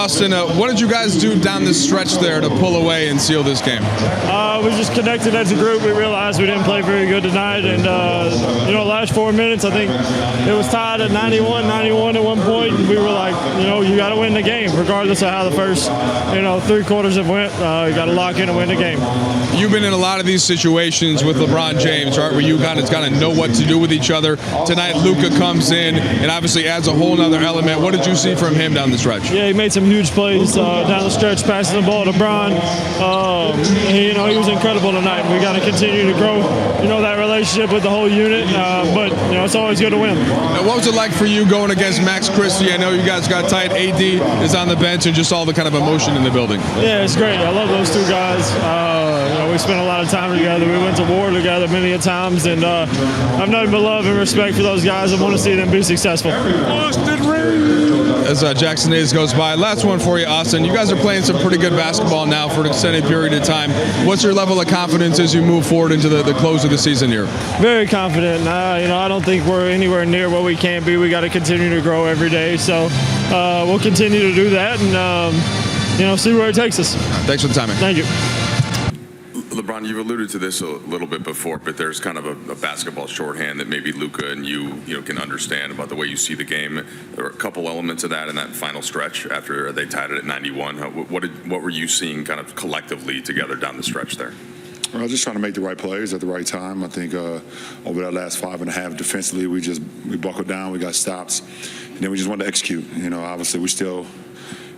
Austin, what did you guys do down this stretch there to pull away and seal this game? We just connected as a group. We realized we didn't play very good tonight, and last 4 minutes, I think it was tied at 91 at one point, and we were like, you got to win the game, regardless of how the first, 3 quarters have went. You got to lock in and win the game. You've been in a lot of these situations with LeBron James, right, where you kind of know what to do with each other. Tonight, Luka comes in and obviously adds a whole other element. What did you see from him down the stretch? Yeah, he made some huge plays down the stretch, passing the ball to LeBron. He was incredible tonight. We got to continue to grow, that relationship with the whole unit. But it's always good to win. Now, what was it like for you going against Max Christie? I know you guys got tight. AD is on the bench, and just all the kind of emotion in the building. Yeah, it's great. I love those 2 guys. We spent a lot of time together. We went to war together many a times, and I've nothing but love and respect for those guys. I want to see them be successful. Austin Reaves. As Jackson Hayes goes by, last one for you, Austin. You guys are playing some pretty good basketball now for an extended period of time. What's your level of confidence as you move forward into the close of the season here? Very confident. I don't think we're anywhere near what we can be. We got to continue to grow every day. So we'll continue to do that and see where it takes us. Thanks for the time, man. Thank you. LeBron, you've alluded to this a little bit before, but there's kind of a basketball shorthand that maybe Luka and you can understand about the way you see the game. There were a couple elements of that in that final stretch after they tied it at 91. What were you seeing kind of collectively together down the stretch there? Well, just trying to make the right plays at the right time. I think over that last 5.5 defensively, we buckled down, we got stops, and then we just wanted to execute. Obviously we still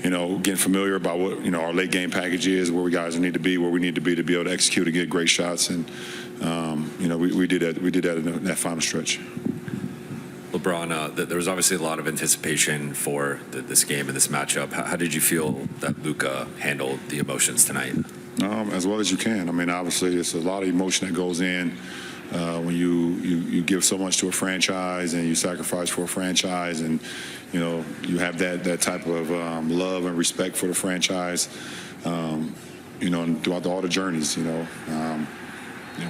getting familiar about what, our late game package is, where we guys need to be, where we need to be able to execute and get great shots. And, we did that. We did that in that final stretch. LeBron, there was obviously a lot of anticipation for this game and this matchup. How did you feel that Luka handled the emotions tonight? As well as you can. Obviously, it's a lot of emotion that goes in when you give so much to a franchise and you sacrifice for a franchise, and you have that type of love and respect for the franchise. And throughout all the journeys,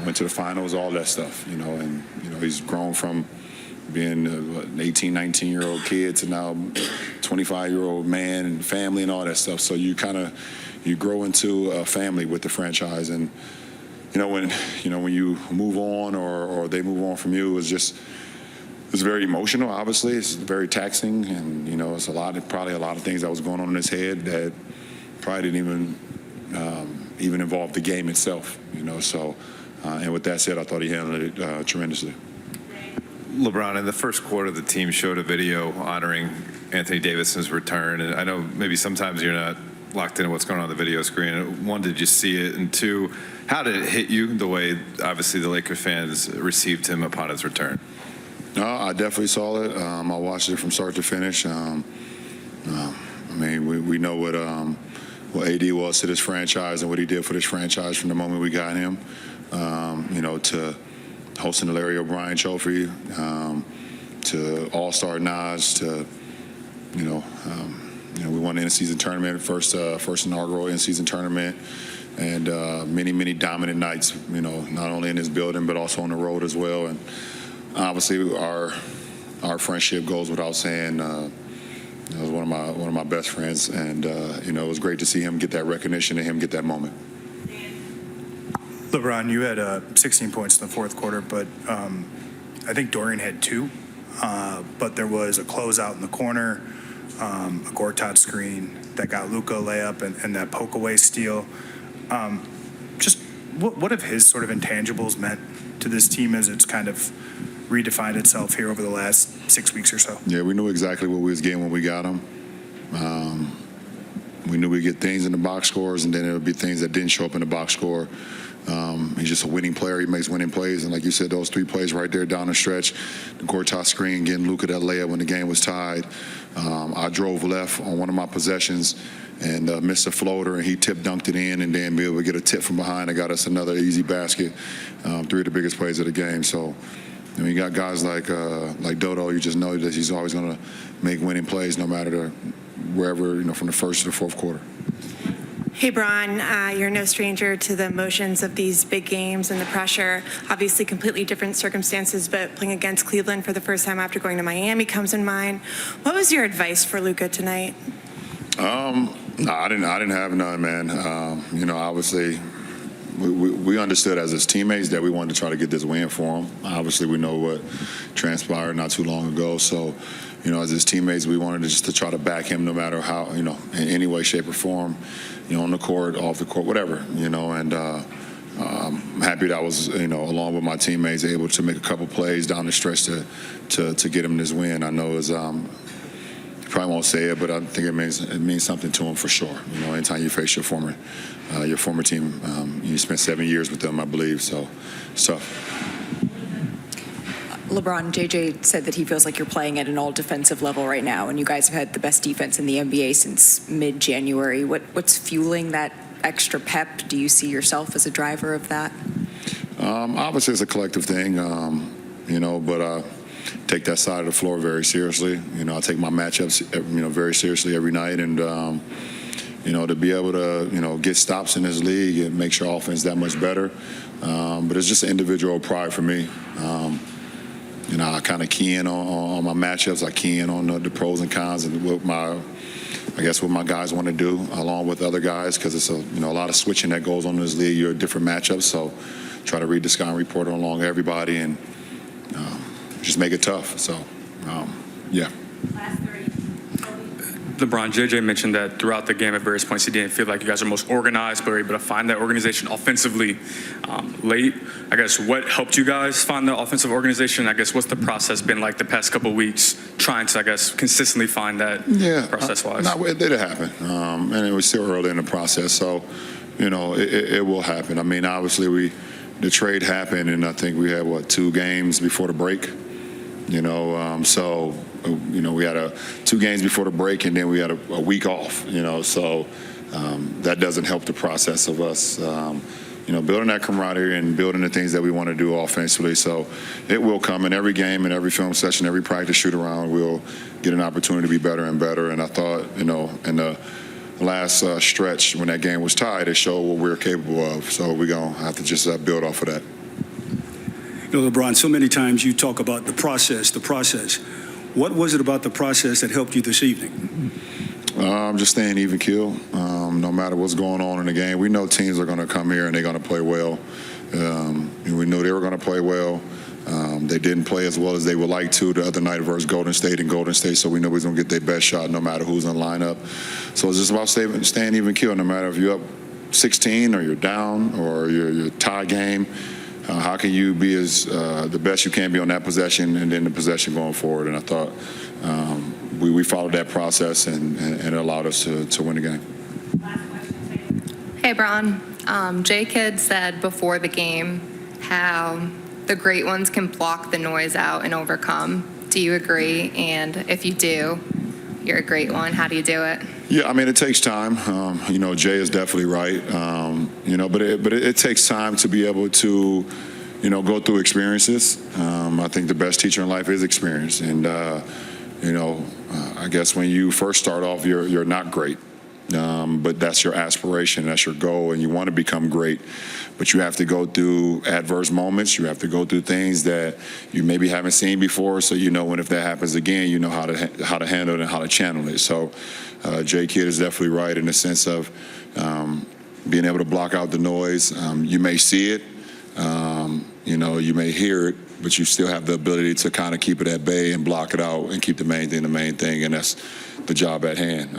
went to the finals, all that stuff. And he's grown from being an 18, 19-year-old kid to now 25-year-old man and family and all that stuff. So you grow into a family with the franchise. And when you move on or they move on from you, it's very emotional. Obviously, it's very taxing, and it's probably a lot of things that was going on in his head that probably didn't even involve the game itself. So and with that said, I thought he handled it tremendously. LeBron, in the first quarter, the team showed a video honoring Anthony Davis's return, and I know maybe sometimes you're not locked into what's going on the video screen. One, did you see it? And two, how did it hit you, the way obviously the Lakers fans received him upon his return? I definitely saw it. I watched it from start to finish. We know what AD was to this franchise and what he did for this franchise from the moment we got him. To hosting the Larry O'Brien Trophy, to All-Star nods, to we won the in-season tournament, first inaugural in-season tournament, and many dominant nights. Not only in this building but also on the road as well. And obviously, our friendship goes without saying. He was one of my best friends, and it was great to see him get that recognition and him get that moment. LeBron, you had 16 points in the fourth quarter, but I think Dorian had 2. But there was a closeout in the corner, a Gortat screen that got Luka a layup, and that poke away steal. Just what have his sort of intangibles meant to this team as it's kind of redefined itself here over the last 6 weeks or so? Yeah, we knew exactly what we was getting when we got him. We knew we'd get things in the box scores, and then there would be things that didn't show up in the box score. He's just a winning player. He makes winning plays. And like you said, those 3 plays right there down the stretch, the Gortat screen, getting Luka that layup when the game was tied. I drove left on one of my possessions and missed a floater, and he tip-dunked it in, and then be able to get a tip from behind that got us another easy basket. 3 of the biggest plays of the game. So you got guys like Dodo. You just know that he's always going to make winning plays no matter wherever, from the first to the fourth quarter. Hey, Bron, you're no stranger to the emotions of these big games and the pressure. Obviously, completely different circumstances, but playing against Cleveland for the first time after going to Miami comes in mind. What was your advice for Luka tonight? No, I didn't have none, man. Obviously, we understood as his teammates that we wanted to try to get this win for him. Obviously, we know what transpired not too long ago. So, as his teammates, we wanted to try to back him no matter how, in any way, shape, or form, on the court, off the court, whatever, and I'm happy that I was, along with my teammates, able to make a couple plays down the stretch to get him this win. I know it's probably won't say it, but I think it means something to him for sure. Anytime you face your former team, you spent 7 years with them, I believe. So it's tough. LeBron, JJ said that he feels like you're playing at an all-defensive level right now, and you guys have had the best defense in the NBA since mid-January. What's fueling that extra pep? Do you see yourself as a driver of that? Obviously, it's a collective thing, but I take that side of the floor very seriously. I take my matchups, very seriously every night, and to be able to, get stops in this league, it makes your offense that much better. But it's just an individual pride for me. I kind of key in on my matchups. I key in on the pros and cons and what my guys want to do along with other guys, because it's a lot of switching that goes on in this league. You're different matchups, so try to read the scouting report along everybody and just make it tough. So, yeah. LeBron, JJ mentioned that throughout the game at various points he didn't feel like you guys are most organized, but were able to find that organization offensively late. I guess what helped you guys find the offensive organization? I guess what's the process been like the past couple of weeks trying to, consistently find that process-wise? No, it did happen, and it was still early in the process, so, it will happen. I mean, obviously the trade happened, and I think we had, 2 games before the break, so... we had 2 games before the break, and then we had a week off, so that doesn't help the process of us, building that camaraderie and building the things that we want to do offensively. So it will come in every game, in every film session, every practice shoot around, we'll get an opportunity to be better and better. And I thought, in the last stretch when that game was tied, it showed what we're capable of. So we're going to have to just build off of that. LeBron, so many times you talk about the process. What was it about the process that helped you this evening? Just staying even keel, no matter what's going on in the game. We know teams are going to come here and they're going to play well. We knew they were going to play well. They didn't play as well as they would like to the other night versus Golden State, so we know we're going to get their best shot no matter who's in the lineup. So it's just about staying even keel, no matter if you're up 16 or you're down or you're tie game. How can you be as the best you can be on that possession and then the possession going forward? And I thought we followed that process and it allowed us to win the game. Hey, Bron. J-Kid said before the game how the great ones can block the noise out and overcome. Do you agree? And if you do, you're a great one. How do you do it? Yeah, I mean, it takes time. Jay is definitely right. But it takes time to be able to, go through experiences. I think the best teacher in life is experience. And, I guess when you first start off, you're not great. But that's your aspiration, that's your goal, and you want to become great. But you have to go through adverse moments. You have to go through things that you maybe haven't seen before, so if that happens again, you know how to handle it and how to channel it. So J Kidd is definitely right in the sense of being able to block out the noise. You may see it, you may hear it, but you still have the ability to kind of keep it at bay and block it out and keep the main thing, and that's the job at hand.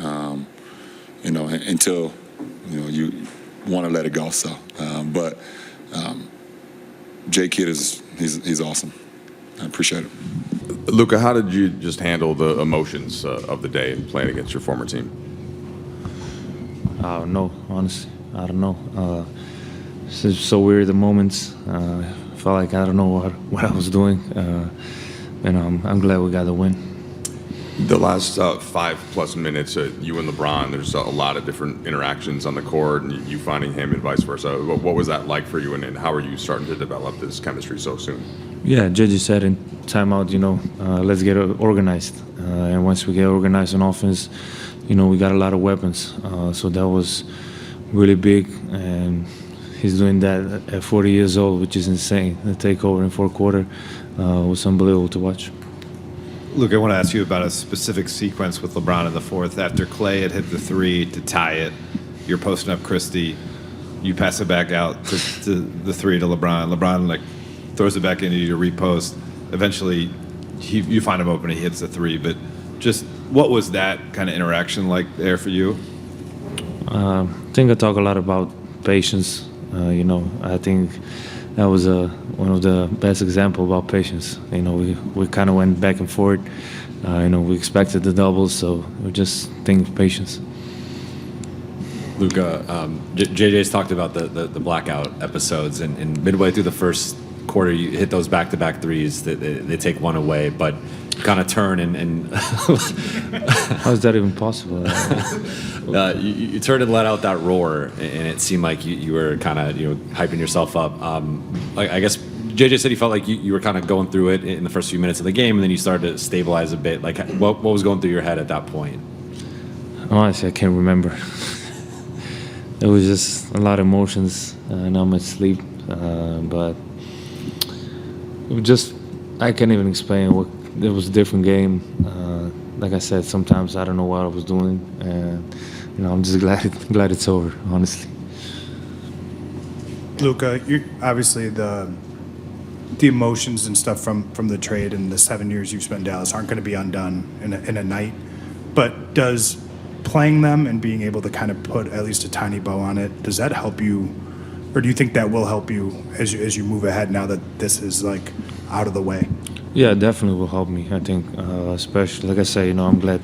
Until you want to let it go. So, but J Kidd he's awesome. I appreciate it. Luka, how did you just handle the emotions of the day and playing against your former team? I don't know, honestly. I don't know. It's just so weird, the moments. I felt like I don't know what I was doing. And I'm glad we got the win. The last 5+ minutes, you and LeBron, there's a lot of different interactions on the court, and you finding him and vice versa. What was that like for you, and how are you starting to develop this chemistry so soon? Yeah, JJ said in timeout, let's get organized. And once we get organized on offense, we got a lot of weapons. So that was really big, and he's doing that at 40 years old, which is insane. The takeover in fourth quarter was unbelievable to watch. Luke, I want to ask you about a specific sequence with LeBron in the fourth. After Clay had hit the three to tie it, you're posting up Christie. You pass it back out to the three to LeBron. LeBron like throws it back into you to repost. Eventually, you find him open and he hits the three. But just what was that kind of interaction like there for you? I think I talk a lot about patience. I think that was one of the best examples about patience. We kind of went back and forth. We expected the doubles, so we just think patience. Luka, JJ's talked about the blackout episodes, and midway through the first quarter, you hit those back-to-back threes. They take one away, but kind of turn and How is that even possible? you turned and let out that roar, and it seemed like you were kind of hyping yourself up. I guess JJ said he felt like you were kind of going through it in the first few minutes of the game, and then you started to stabilize a bit. Like, what was going through your head at that point? Honestly, I can't remember. It was just a lot of emotions, not much sleep, but it was just, I can't even explain what. It was a different game. Like I said, sometimes I don't know what I was doing, and I'm just glad it's over, honestly. Luka, obviously the emotions and stuff from the trade and the 7 years you've spent in Dallas aren't going to be undone in a night. But does playing them and being able to kind of put at least a tiny bow on it, does that help you, or do you think that will help you as you move ahead now that this is like out of the way? Yeah, it definitely will help me. I think, especially like I say, I'm glad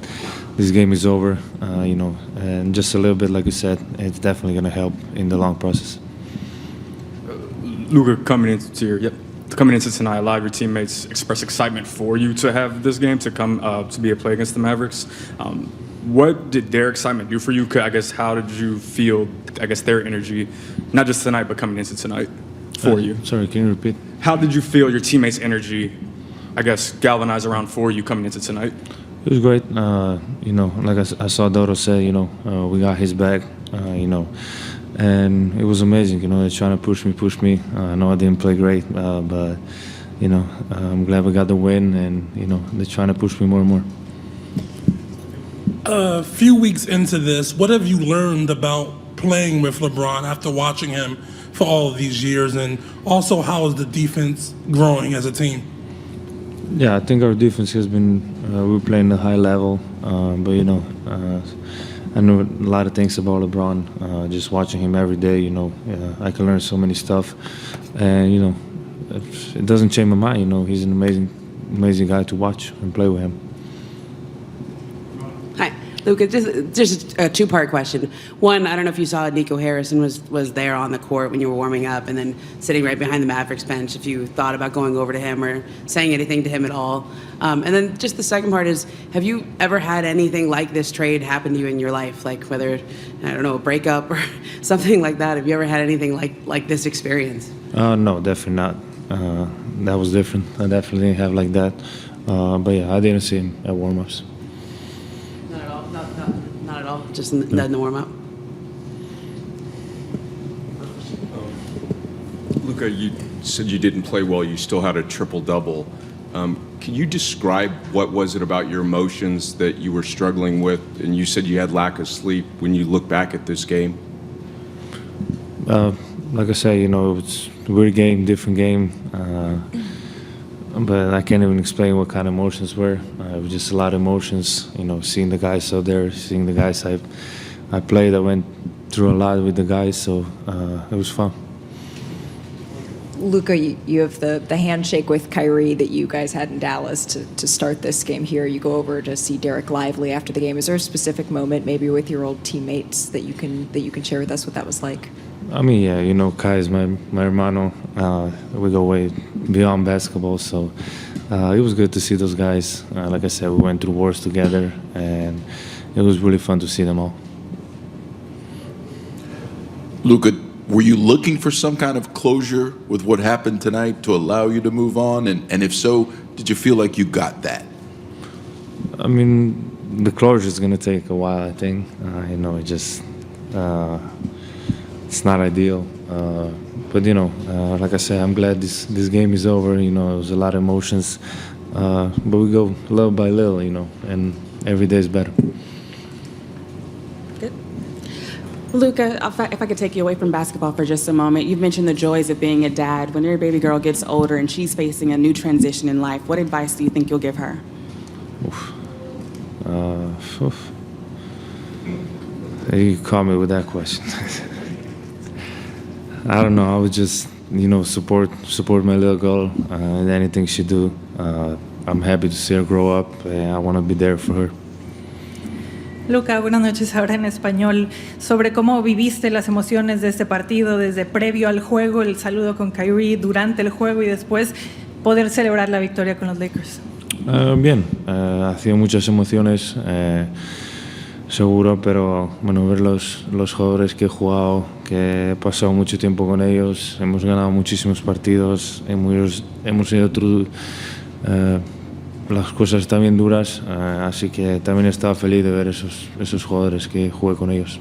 this game is over. And just a little bit, like you said, it's definitely going to help in the long process. Luka, coming into tonight, a lot of your teammates expressed excitement for you to have this game to come to be a play against the Mavericks. What did their excitement do for you? I guess how did you feel? I guess their energy, not just tonight, but coming into tonight for you. Sorry, can you repeat? How did you feel your teammates' energy, I guess, galvanize around for you coming into tonight? It was great. Like I saw Dodo say, we got his back, and it was amazing. They're trying to push me. I know I didn't play great, but, I'm glad we got the win, and, they're trying to push me more and more. A few weeks into this, what have you learned about playing with LeBron after watching him for all of these years, and also how is the defense growing as a team? Yeah, I think our defense has been, we're playing at a high level, but I know a lot of things about LeBron. Just watching him every day, I can learn so many stuff, and it doesn't change my mind. He's an amazing guy to watch and play with him. Hi, Luka. Just a two-part question. One, I don't know if you saw Nico Harrison was there on the court when you were warming up, and then sitting right behind the Mavericks bench. If you thought about going over to him or saying anything to him at all, and then just the second part is, have you ever had anything like this trade happen to you in your life? Like whether, I don't know, a breakup or something like that. Have you ever had anything like this experience? No, definitely not. That was different. I definitely didn't have like that. But yeah, I didn't see him at warm-ups. Not at all. Not at all. Just in the warm-up. Luka, you said you didn't play well. You still had a triple-double. Can you describe what was it about your emotions that you were struggling with? And you said you had lack of sleep when you look back at this game. Like I say, it's a weird game, different game. But I can't even explain what kind of emotions were. It was just a lot of emotions, seeing the guys out there, seeing the guys I played. I went through a lot with the guys, so it was fun. Luka, you have the handshake with Kyrie that you guys had in Dallas to start this game here. You go over to see Derek Lively after the game. Is there a specific moment, maybe with your old teammates, that you can share with us what that was like? I mean, yeah, Kai is my hermano. We go way beyond basketball, so it was good to see those guys. Like I said, we went through wars together, and it was really fun to see them all. Luka, were you looking for some kind of closure with what happened tonight to allow you to move on? And if so, did you feel like you got that? I mean, the closure is going to take a while, I think. It just... it's not ideal, but like I said, I'm glad this game is over. It was a lot of emotions, but we go little by little, and every day is better. Luka, if I could take you away from basketball for just a moment, you've mentioned the joys of being a dad. When your baby girl gets older and she's facing a new transition in life, what advice do you think you'll give her? You caught me with that question. I don't know. I would just, support my little girl and anything she do. I'm happy to see her grow up, and I want to be there for her. Luka, buenas noches ahora en español, sobre cómo viviste las emociones de este partido desde previo al juego, el saludo con Kyrie durante el juego y después poder celebrar la victoria con los Lakers. Bien, ha sido muchas emociones, seguro, pero bueno, ver los jugadores que he jugado, que he pasado mucho tiempo con ellos, hemos ganado muchísimos partidos, hemos ido through las cosas también duras, así que también estaba feliz de ver esos jugadores que jugué con ellos.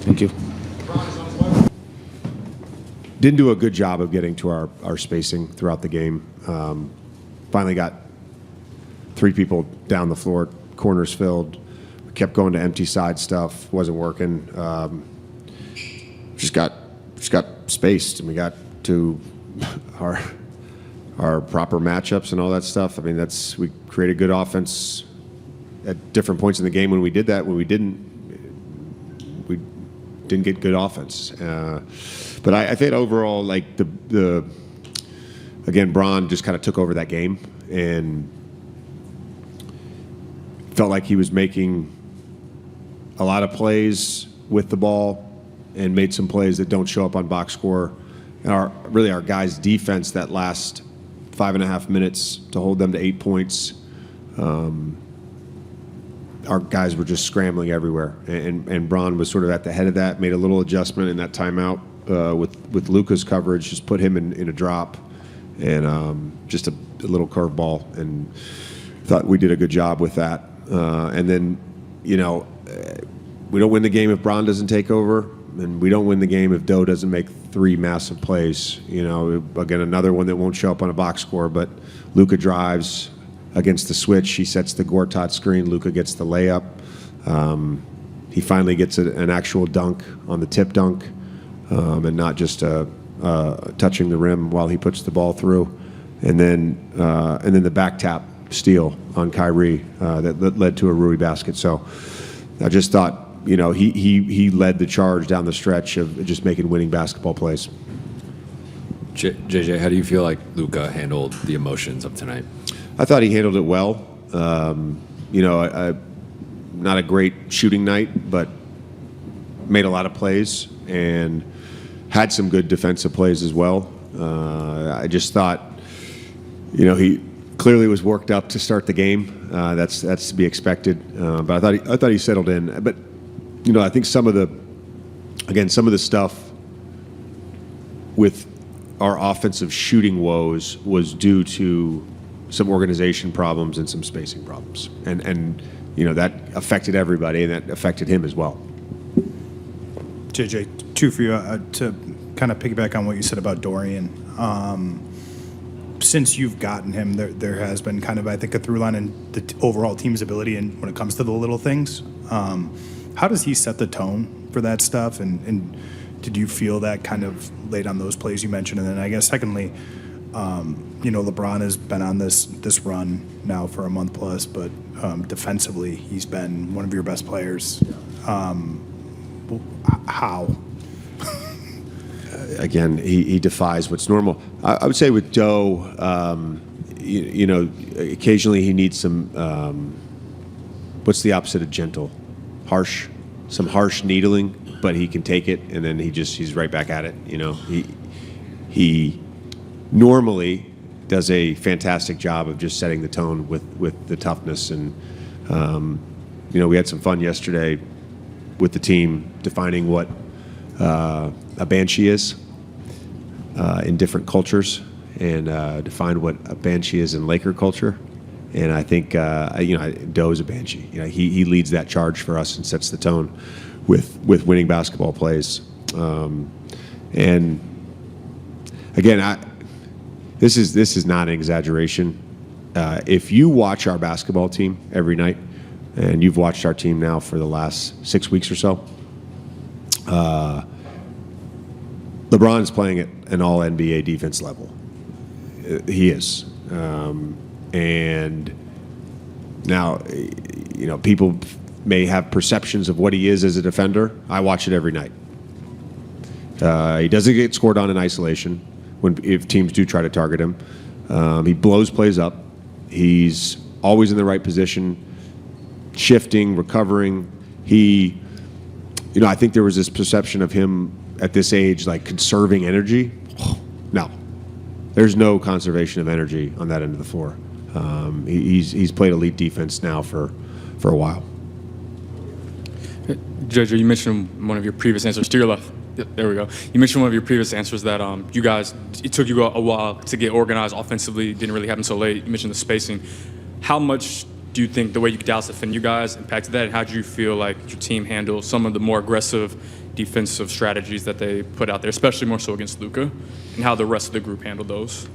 Thank you. Didn't do a good job of getting to our spacing throughout the game. Finally got 3 people down the floor, corners filled. Kept going to empty side stuff, wasn't working. Just got spaced, and we got to our proper matchups and all that stuff. I mean, we created good offense at different points in the game when we did that. When we didn't get good offense. But I think overall, like again, Bron just kind of took over that game and felt like he was making a lot of plays with the ball and made some plays that don't show up on box score. And our guys' defense that last 5.5 minutes to hold them to 8 points, our guys were just scrambling everywhere. And Bron was sort of at the head of that, made a little adjustment in that timeout with Luka's coverage, just put him in a drop and just a little curveball, and thought we did a good job with that. And then, we don't win the game if Bron doesn't take over, and we don't win the game if Doe doesn't make 3 massive plays. Again, another one that won't show up on a box score, but Luka drives against the switch. He sets the Gortat screen. Luka gets the layup. He finally gets an actual dunk on the tip dunk, and not just touching the rim while he puts the ball through. And then the back tap steal on Kyrie that led to a Rui basket. So I just thought, he led the charge down the stretch of just making winning basketball plays. JJ, how do you feel like Luka handled the emotions of tonight? I thought he handled it well. Not a great shooting night, but made a lot of plays and had some good defensive plays as well. I just thought, he clearly was worked up to start the game. That's to be expected. But I thought he settled in. But I think some of the stuff with our offensive shooting woes was due to some organization problems and some spacing problems, and that affected everybody, and that affected him as well. JJ, 2 for you to kind of piggyback on what you said about Dorian. Since you've gotten him, there has been kind of, I think, a through line in the overall team's ability and when it comes to the little things. How does he set the tone for that stuff? And did you feel that kind of late on those plays you mentioned? And then I guess secondly, LeBron has been on this run now for a month plus, but defensively he's been one of your best players. How? Again, he defies what's normal. I would say with Doe, occasionally he needs some, what's the opposite of gentle? Harsh, some harsh needling, but he can take it, and then he's right back at it. He normally does a fantastic job of just setting the tone with the toughness. And we had some fun yesterday with the team defining what a banshee is in different cultures, and define what a banshee is in Laker culture. And I think Doe's a banshee. He leads that charge for us and sets the tone with winning basketball plays. And again, this is not an exaggeration. if you watch our basketball team every night, and you've watched our team now for the last 6 weeks or so, LeBron's playing at an all-NBA defense level. He is. And now, people may have perceptions of what he is as a defender. I watch it every night. He doesn't get scored on in isolation if teams do try to target him. He blows plays up. He's always in the right position, shifting, recovering. I think there was this perception of him at this age, like conserving energy. No, there's no conservation of energy on that end of the floor. He's played elite defense now for a while. JJ, you mentioned one of your previous answers to your left. Yep, there we go. You mentioned one of your previous answers that you guys, it took you a while to get organized offensively. Didn't really happen so late. You mentioned the spacing. How much do you think the way Dallas defended you guys impacted that? And how do you feel like your team handled some of the more aggressive defensive strategies that they put out there, especially more so against Luka, and how the rest of the group handled those?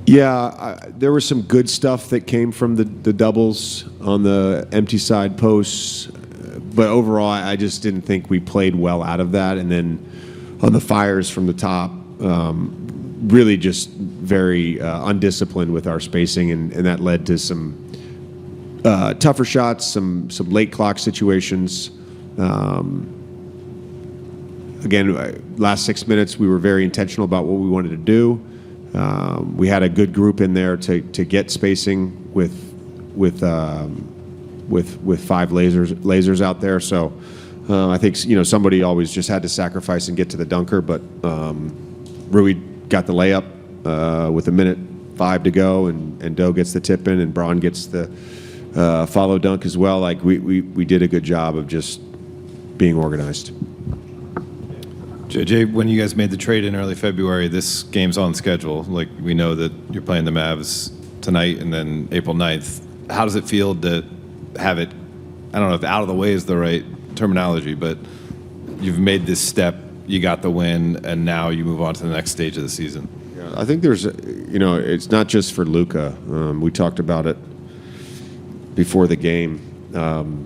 Yeah, there was some good stuff that came from the doubles on the empty side posts, but overall, I just didn't think we played well out of that. And then on the fires from the top, really just very undisciplined with our spacing, and that led to some tougher shots, some late clock situations. Again, last 6 minutes, we were very intentional about what we wanted to do. We had a good group in there to get spacing with 5 lasers out there. So I think somebody always just had to sacrifice and get to the dunker, but Rui got the layup with 1:05 to go, and Doe gets the tip in, and Braun gets the follow dunk as well. Like we did a good job of just being organized. JJ, when you guys made the trade in early February, this game's on schedule. Like, we know that you're playing the Mavs tonight and then April 9th. How does it feel to have it, I don't know if out of the way is the right terminology, but you've made this step, you got the win, and now you move on to the next stage of the season? Yeah, I think there's, it's not just for Luka. We talked about it before the game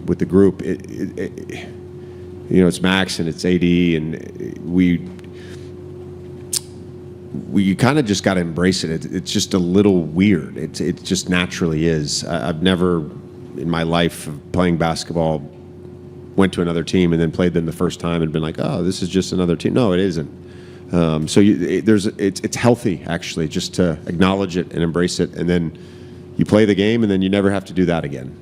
with the group. It's Max and it's AD, and we kind of just got to embrace it. It's just a little weird. It just naturally is. I've never in my life of playing basketball went to another team and then played them the first time and been like, oh, this is just another team. No, it isn't. So it's healthy actually just to acknowledge it and embrace it, and then you play the game, and then you never have to do that again.